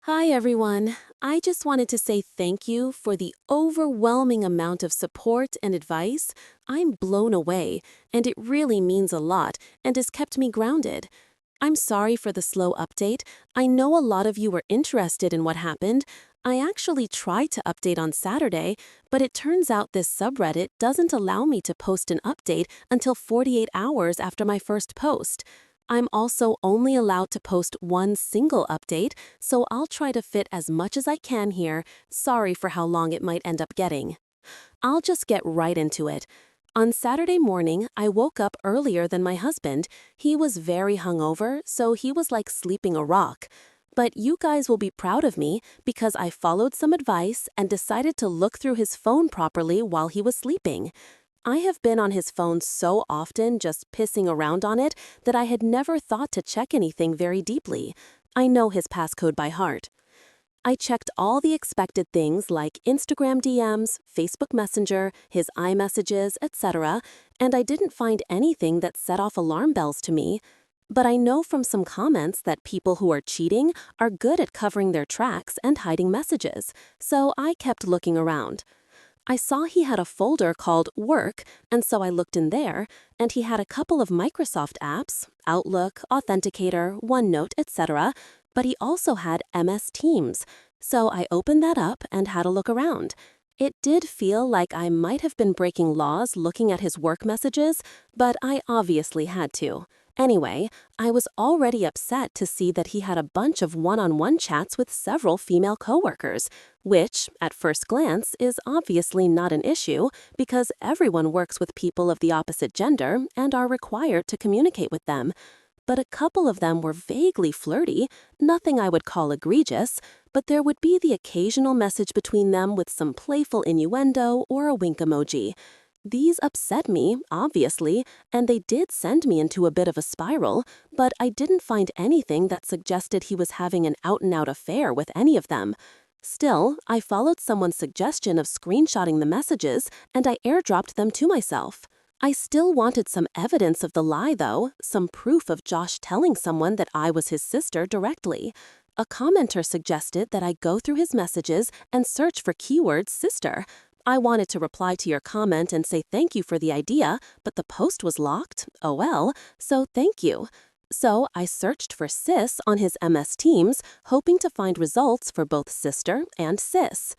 Hi, everyone. I just wanted to say thank you for the overwhelming amount of support and advice. I'm blown away, and it really means a lot and has kept me grounded. I'm sorry for the slow update. I know a lot of you were interested in what happened. I actually tried to update on Saturday, but it turns out this subreddit doesn't allow me to post an update until 48 hours after my first post. I'm also only allowed to post one single update, so I'll try to fit as much as I can here. Sorry for how long it might end up getting. I'll just get right into it. On Saturday morning, I woke up earlier than my husband. He was very hungover, so he was like sleeping a rock. But you guys will be proud of me because I followed some advice and decided to look through his phone properly while he was sleeping. I have been on his phone so often just pissing around on it that I had never thought to check anything very deeply. I know his passcode by heart. I checked all the expected things like Instagram DMs, Facebook Messenger, his iMessages, etc., and I didn't find anything that set off alarm bells to me. But I know from some comments that people who are cheating are good at covering their tracks and hiding messages, so I kept looking around. I saw he had a folder called Work, and so I looked in there, and he had a couple of Microsoft apps, Outlook, Authenticator, OneNote, etc., but he also had MS Teams, so I opened that up and had a look around. It did feel like I might have been breaking laws looking at his work messages, but I obviously had to. Anyway, I was already upset to see that he had a bunch of one-on-one chats with several female coworkers, which, at first glance, is obviously not an issue because everyone works with people of the opposite gender and are required to communicate with them. But a couple of them were vaguely flirty, nothing I would call egregious, but there would be the occasional message between them with some playful innuendo or a wink emoji. These upset me, obviously, and they did send me into a bit of a spiral, but I didn't find anything that suggested he was having an out-and-out affair with any of them. Still, I followed someone's suggestion of screenshotting the messages, and I airdropped them to myself. I still wanted some evidence of the lie, though, some proof of Josh telling someone that I was his sister directly. A commenter suggested that I go through his messages and search for keywords sister. I wanted to reply to your comment and say thank you for the idea, but the post was locked, OL, so thank you. So I searched for sis on his MS Teams, hoping to find results for both sister and sis.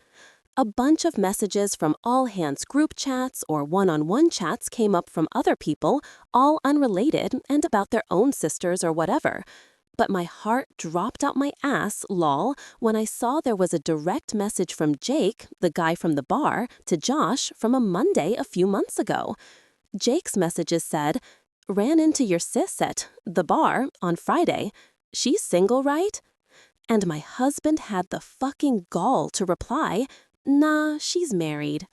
A bunch of messages from all-hands group chats or one-on-one chats came up from other people, all unrelated and about their own sisters or whatever. But my heart dropped out my ass, lol, when I saw there was a direct message from Jake, the guy from the bar, to Josh from a Monday a few months ago. Jake's messages said, "Ran into your sis at the bar on Friday. She's single, right?" And my husband had the fucking gall to reply, "Nah, she's married."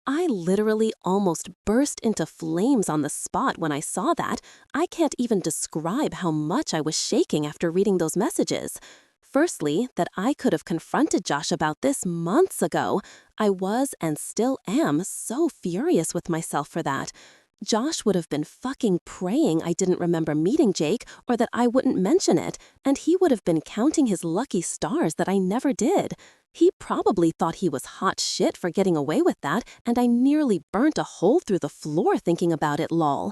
I literally almost burst into flames on the spot when I saw that. I can't even describe how much I was shaking after reading those messages. Firstly, that I could have confronted Josh about this months ago. I was and still am so furious with myself for that. Josh would have been fucking praying I didn't remember meeting Jake or that I wouldn't mention it, and he would have been counting his lucky stars that I never did. He probably thought he was hot shit for getting away with that, and I nearly burnt a hole through the floor thinking about it, lol.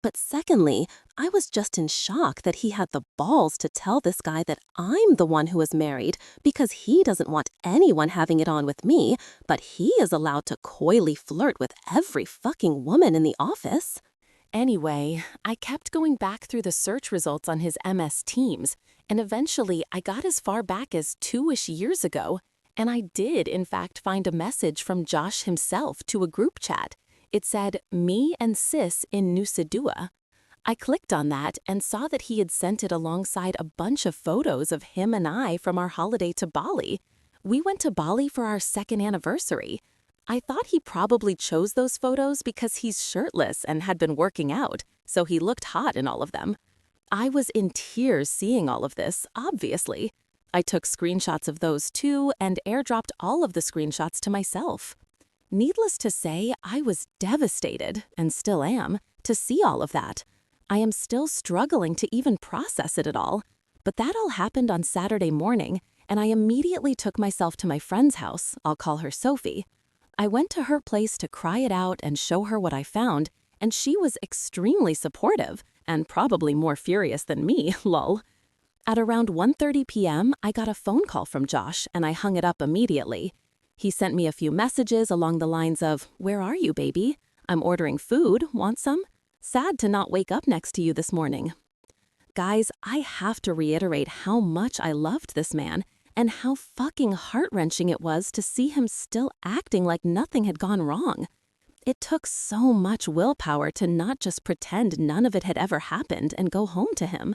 But secondly, I was just in shock that he had the balls to tell this guy that I'm the one who is married because he doesn't want anyone having it on with me, but he is allowed to coyly flirt with every fucking woman in the office. Anyway, I kept going back through the search results on his MS Teams, and eventually I got as far back as 2-ish years ago, and I did in fact find a message from Josh himself to a group chat. It said, "Me and sis in Nusa Dua." I clicked on that and saw that he had sent it alongside a bunch of photos of him and I from our holiday to Bali. We went to Bali for our second anniversary. I thought he probably chose those photos because he's shirtless and had been working out, so he looked hot in all of them. I was in tears seeing all of this, obviously. I took screenshots of those too and airdropped all of the screenshots to myself. Needless to say, I was devastated, and still am, to see all of that. I am still struggling to even process it at all. But that all happened on Saturday morning, and I immediately took myself to my friend's house. I'll call her Sophie. I went to her place to cry it out and show her what I found, and she was extremely supportive and probably more furious than me, lol. At around 1:30 p.m., I got a phone call from Josh, and I hung it up immediately. He sent me a few messages along the lines of, "Where are you, baby? I'm ordering food. Want some? Sad to not wake up next to you this morning." Guys, I have to reiterate how much I loved this man and how fucking heart-wrenching it was to see him still acting like nothing had gone wrong. It took so much willpower to not just pretend none of it had ever happened and go home to him.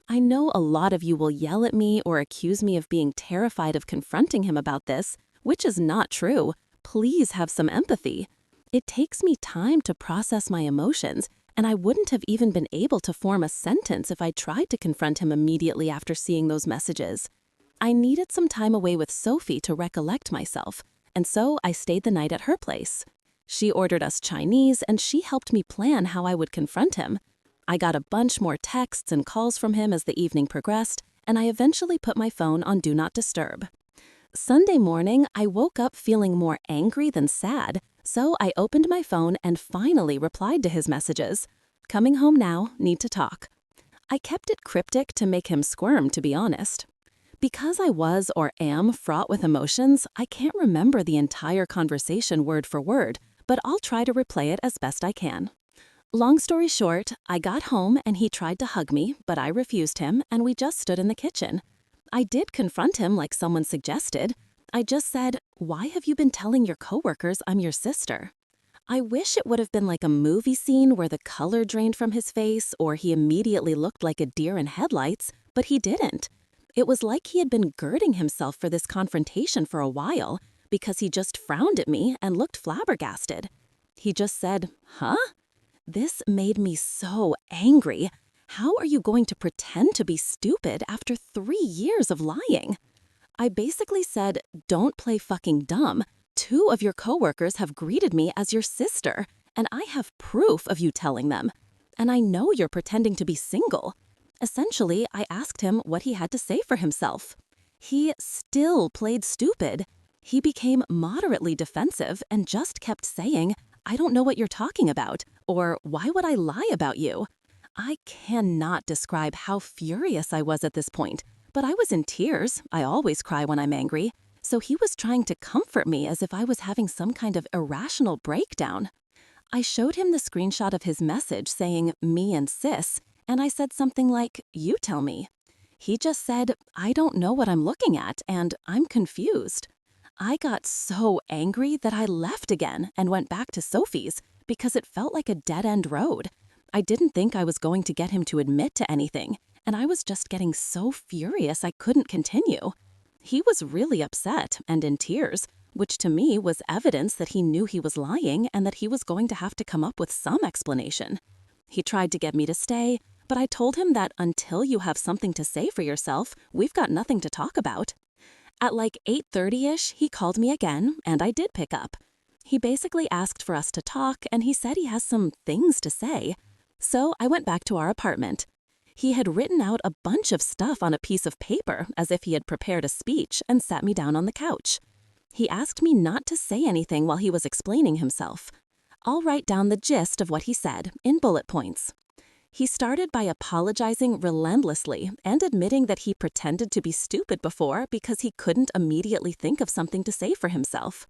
I know a lot of you will yell at me or accuse me of being terrified of confronting him about this, which is not true. Please have some empathy. It takes me time to process my emotions, and I wouldn't have even been able to form a sentence if I tried to confront him immediately after seeing those messages. I needed some time away with Sophie to recollect myself, and so I stayed the night at her place. She ordered us Chinese, and she helped me plan how I would confront him. I got a bunch more texts and calls from him as the evening progressed, and I eventually put my phone on Do Not Disturb. Sunday morning, I woke up feeling more angry than sad, so I opened my phone and finally replied to his messages. "Coming home now, need to talk." I kept it cryptic to make him squirm, to be honest. Because I was or am fraught with emotions, I can't remember the entire conversation word for word, but I'll try to replay it as best I can. Long story short, I got home and he tried to hug me, but I refused him and we just stood in the kitchen. I did confront him like someone suggested. I just said, "Why have you been telling your coworkers I'm your sister?" I wish it would have been like a movie scene where the color drained from his face or he immediately looked like a deer in headlights, but he didn't. It was like he had been girding himself for this confrontation for a while because he just frowned at me and looked flabbergasted. He just said, "Huh?" This made me so angry. How are you going to pretend to be stupid after 3 years of lying? I basically said, "Don't play fucking dumb. 2 of your coworkers have greeted me as your sister, and I have proof of you telling them. And I know you're pretending to be single." Essentially, I asked him what he had to say for himself. He still played stupid. He became moderately defensive and just kept saying, "I don't know what you're talking about," or "Why would I lie about you?" I cannot describe how furious I was at this point, but I was in tears. I always cry when I'm angry. So he was trying to comfort me as if I was having some kind of irrational breakdown. I showed him the screenshot of his message saying, "Me and sis," and I said something like, "You tell me." He just said, "I don't know what I'm looking at, and I'm confused." I got so angry that I left again and went back to Sophie's because it felt like a dead-end road. I didn't think I was going to get him to admit to anything, and I was just getting so furious I couldn't continue. He was really upset and in tears, which to me was evidence that he knew he was lying and that he was going to have to come up with some explanation. He tried to get me to stay, but I told him that until you have something to say for yourself, we've got nothing to talk about. At like 8:30-ish, he called me again, and I did pick up. He basically asked for us to talk, and he said he has some things to say. So I went back to our apartment. He had written out a bunch of stuff on a piece of paper as if he had prepared a speech and sat me down on the couch. He asked me not to say anything while he was explaining himself. I'll write down the gist of what he said in bullet points. He started by apologizing relentlessly and admitting that he pretended to be stupid before because he couldn't immediately think of something to say for himself.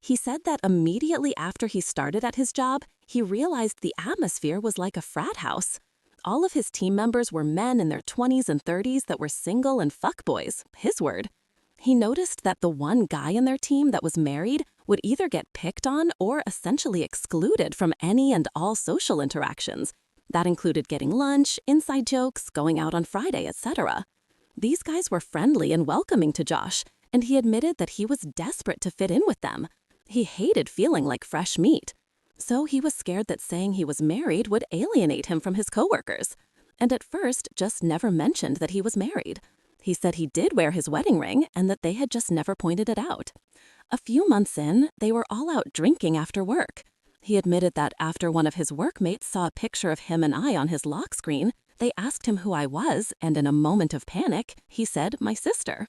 He said that immediately after he started at his job, he realized the atmosphere was like a frat house. All of his team members were men in their 20s and 30s that were single and fuckboys, his word. He noticed that the one guy in their team that was married would either get picked on or essentially excluded from any and all social interactions. That included getting lunch, inside jokes, going out on Friday, etc. These guys were friendly and welcoming to Josh, and he admitted that he was desperate to fit in with them. He hated feeling like fresh meat. So he was scared that saying he was married would alienate him from his coworkers. And at first, just never mentioned that he was married. He said he did wear his wedding ring and that they had just never pointed it out. A few months in, they were all out drinking after work. He admitted that after one of his workmates saw a picture of him and I on his lock screen, they asked him who I was, and in a moment of panic, he said, "My sister."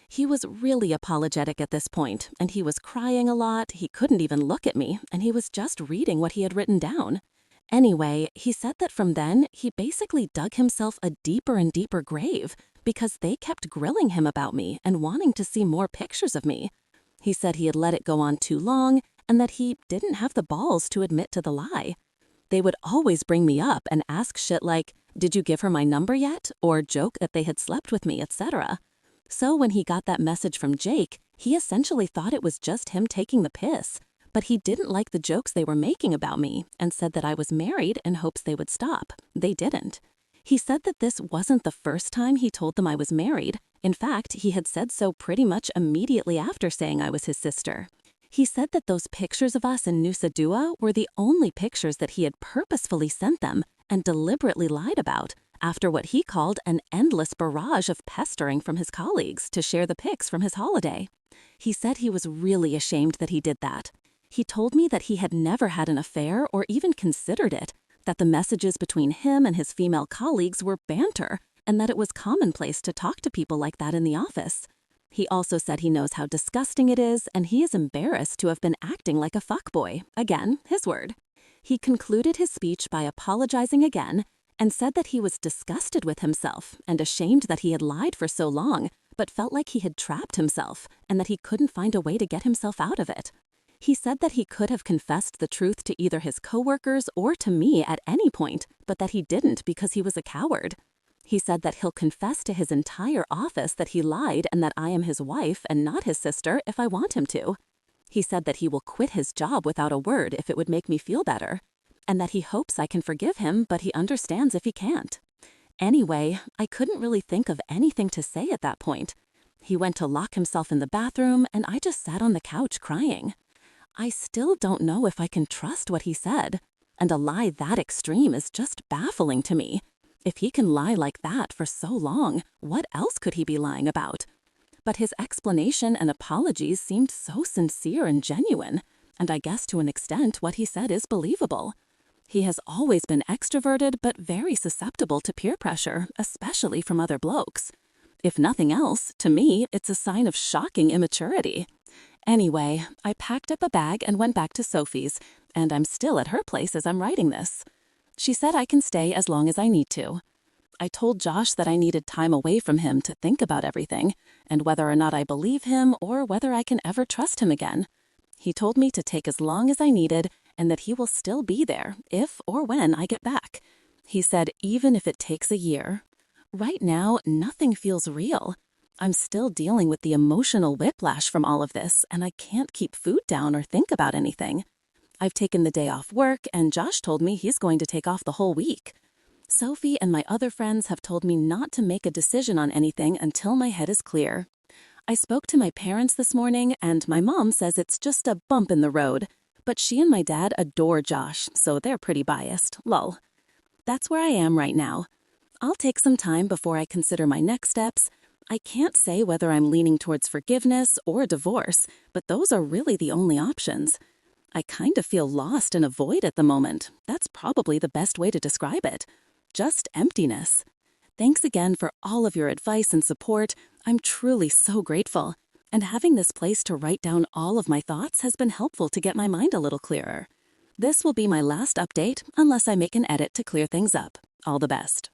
He was really apologetic at this point, and he was crying a lot, he couldn't even look at me, and he was just reading what he had written down. Anyway, he said that from then, he basically dug himself a deeper and deeper grave because they kept grilling him about me and wanting to see more pictures of me. He said he had let it go on too long and that he didn't have the balls to admit to the lie. They would always bring me up and ask shit like, "Did you give her my number yet?" or joke that they had slept with me, etc. So when he got that message from Jake, he essentially thought it was just him taking the piss. But he didn't like the jokes they were making about me and said that I was married in hopes they would stop. They didn't. He said that this wasn't the first time he told them I was married. In fact, he had said so pretty much immediately after saying I was his sister. He said that those pictures of us in Nusa Dua were the only pictures that he had purposefully sent them and deliberately lied about after what he called an endless barrage of pestering from his colleagues to share the pics from his holiday. He said he was really ashamed that he did that. He told me that he had never had an affair or even considered it, that the messages between him and his female colleagues were banter, and that it was commonplace to talk to people like that in the office. He also said he knows how disgusting it is, and he is embarrassed to have been acting like a fuckboy. Again, his word. He concluded his speech by apologizing again and said that he was disgusted with himself and ashamed that he had lied for so long, but felt like he had trapped himself and that he couldn't find a way to get himself out of it. He said that he could have confessed the truth to either his coworkers or to me at any point, but that he didn't because he was a coward. He said that he'll confess to his entire office that he lied and that I am his wife and not his sister if I want him to. He said that he will quit his job without a word if it would make me feel better, and that he hopes I can forgive him, but he understands if he can't. Anyway, I couldn't really think of anything to say at that point. He went to lock himself in the bathroom, and I just sat on the couch crying. I still don't know if I can trust what he said, and a lie that extreme is just baffling to me. If he can lie like that for so long, what else could he be lying about? But his explanation and apologies seemed so sincere and genuine, and I guess to an extent what he said is believable. He has always been extroverted but very susceptible to peer pressure, especially from other blokes. If nothing else, to me, it's a sign of shocking immaturity. Anyway, I packed up a bag and went back to Sophie's, and I'm still at her place as I'm writing this. She said I can stay as long as I need to. I told Josh that I needed time away from him to think about everything, and whether or not I believe him or whether I can ever trust him again. He told me to take as long as I needed and that he will still be there if or when I get back. He said even if it takes a year. Right now, nothing feels real. I'm still dealing with the emotional whiplash from all of this, and I can't keep food down or think about anything. I've taken the day off work, and Josh told me he's going to take off the whole week. Sophie and my other friends have told me not to make a decision on anything until my head is clear. I spoke to my parents this morning, and my mom says it's just a bump in the road, but she and my dad adore Josh, so they're pretty biased. Lol. That's where I am right now. I'll take some time before I consider my next steps. I can't say whether I'm leaning towards forgiveness or divorce, but those are really the only options. I kind of feel lost in a void at the moment. That's probably the best way to describe it. Just emptiness. Thanks again for all of your advice and support. I'm truly so grateful. And having this place to write down all of my thoughts has been helpful to get my mind a little clearer. This will be my last update unless I make an edit to clear things up. All the best.